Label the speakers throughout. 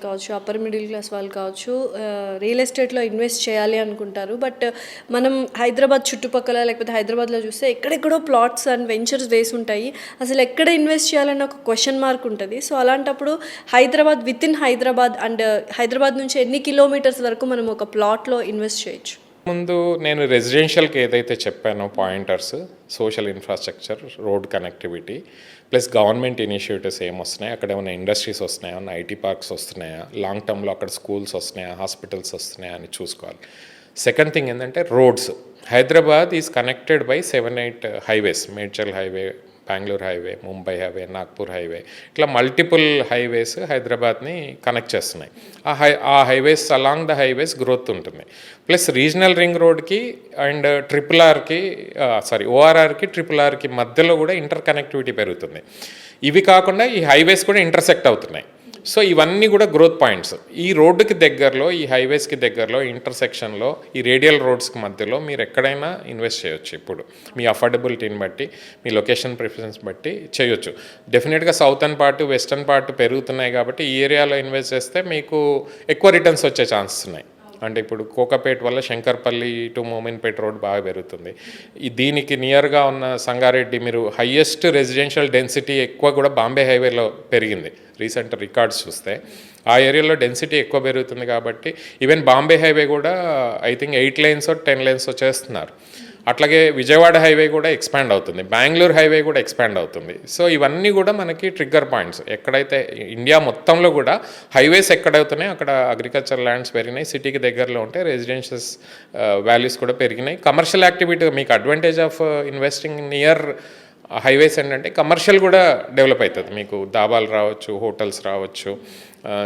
Speaker 1: కావచ్చు, upper middle class వాళ్ళు కావచ్చు, రియల్ ఎస్టేట్లో ఇన్వెస్ట్ చేయాలి అనుకుంటారు. బట్ మనం హైదరాబాద్ చుట్టుపక్కల లేకపోతే హైదరాబాద్లో చూస్తే ఎక్కడెక్కడో ప్లాట్స్ అండ్ వెంచర్స్ వేసి ఉంటాయి. అసలు ఎక్కడ ఇన్వెస్ట్ చేయాలన్న ఒక క్వశ్చన్ మార్క్ ఉంటుంది. సో అలాంటప్పుడు Hyderabad, with in Hyderabad and Hyderabad నుంచి ఎన్ని కిలోమీటర్స్ వరకు మనం ఒక ప్లాట్లో ఇన్వెస్ట్ చేయొచ్చు?
Speaker 2: ముందు నేను రెసిడెన్షియల్కి ఏదైతే చెప్పానో pointers, social infrastructure, road connectivity plus government initiatives ఏమొస్తున్నాయి, అక్కడ ఏమైనా ఇండస్ట్రీస్ వస్తున్నాయా, ఏమైనా ఐటీ పార్క్స్ వస్తున్నాయా, లాంగ్ టర్మ్లో అక్కడ స్కూల్స్ వస్తున్నాయా, హాస్పిటల్స్ వస్తున్నాయా అని చూసుకోవాలి. సెకండ్ థింగ్ ఏంటంటే roads. Hyderabad is connected by 7-8 highways. Medchal highway, Bengaluru highway, Mumbai highway, Nagpur highway, ఇట్లా మల్టిపుల్ హైవేస్ హైదరాబాద్ని కనెక్ట్ చేస్తున్నాయి. ఆ highways, along the highways growth ఉంటుంది. ప్లస్ రీజనల్ రింగ్ రోడ్కి అండ్ ఓఆర్ఆర్కి RRRకి మధ్యలో కూడా ఇంటర్ కనెక్టివిటీ పెరుగుతుంది. ఇవి కాకుండా ఈ హైవేస్ కూడా ఇంటర్సెక్ట్ అవుతున్నాయి. సో ఇవన్నీ కూడా గ్రోత్ పాయింట్స్. ఈ రోడ్డుకి దగ్గరలో, ఈ హైవేస్కి దగ్గరలో, ఇంటర్సెక్షన్లో, ఈ రేడియల్ రోడ్స్కి మధ్యలో మీరు ఎక్కడైనా ఇన్వెస్ట్ చేయొచ్చు. ఇప్పుడు మీ అఫోర్డబిలిటీని బట్టి, మీ లొకేషన్ ప్రిఫరెన్స్ బట్టి చేయొచ్చు. డెఫినెట్గా సౌతర్న్ పార్ట్, వెస్టర్న్ పార్ట్ పెరుగుతున్నాయి కాబట్టి ఈ ఏరియాలో ఇన్వెస్ట్ చేస్తే మీకు ఎక్కువ రిటర్న్స్ వచ్చే ఛాన్సెస్ ఉన్నాయి. అంటే ఇప్పుడు కోకాపేట్ వల్ల శంకర్పల్లి టు మోమిన్పేట్ రోడ్ బాగా పెరుగుతుంది. దీనికి నియర్గా ఉన్న సంగారెడ్డి, మీరు హయ్యెస్ట్ రెసిడెన్షియల్ డెన్సిటీ ఎక్కువ కూడా బాంబే హైవేలో పెరిగింది. రీసెంట్ రికార్డ్స్ చూస్తే ఆ ఏరియాలో డెన్సిటీ ఎక్కువ పెరుగుతుంది కాబట్టి ఈవెన్ బాంబే హైవే కూడా ఐ థింక్ 8 lanes 10 lanes చేస్తున్నారు. అట్లాగే విజయవాడ హైవే కూడా ఎక్స్పాండ్ అవుతుంది, బెంగళూరు హైవే కూడా ఎక్స్పాండ్ అవుతుంది. సో ఇవన్నీ కూడా మనకి ట్రిగ్గర్ పాయింట్స్. ఎక్కడైతే ఇండియా మొత్తంలో కూడా హైవేస్ ఎక్కడవుతున్నాయి అక్కడ అగ్రికల్చర్ ల్యాండ్స్ పెరిగినాయి, సిటీకి దగ్గరలో ఉంటే రెసిడెన్షియస్ వాల్యూస్ కూడా పెరిగినాయి. కమర్షియల్ యాక్టివిటీ, మీకు advantage of investing near highways ఏంటంటే కమర్షియల్ కూడా డెవలప్ అవుతుంది. మీకు దాబాలు రావచ్చు, హోటల్స్ రావచ్చు,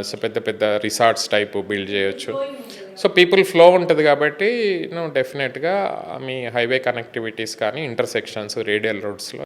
Speaker 2: సో పెద్ద పెద్ద రిసార్ట్స్ టైప్ బిల్డ్ చేయొచ్చు. సో పీపుల్ ఫ్లో ఉంటుంది కాబట్టి డెఫినెట్గా మీ హైవే కనెక్టివిటీస్ కానీ ఇంటర్సెక్షన్స్, రేడియల్ రోడ్స్లో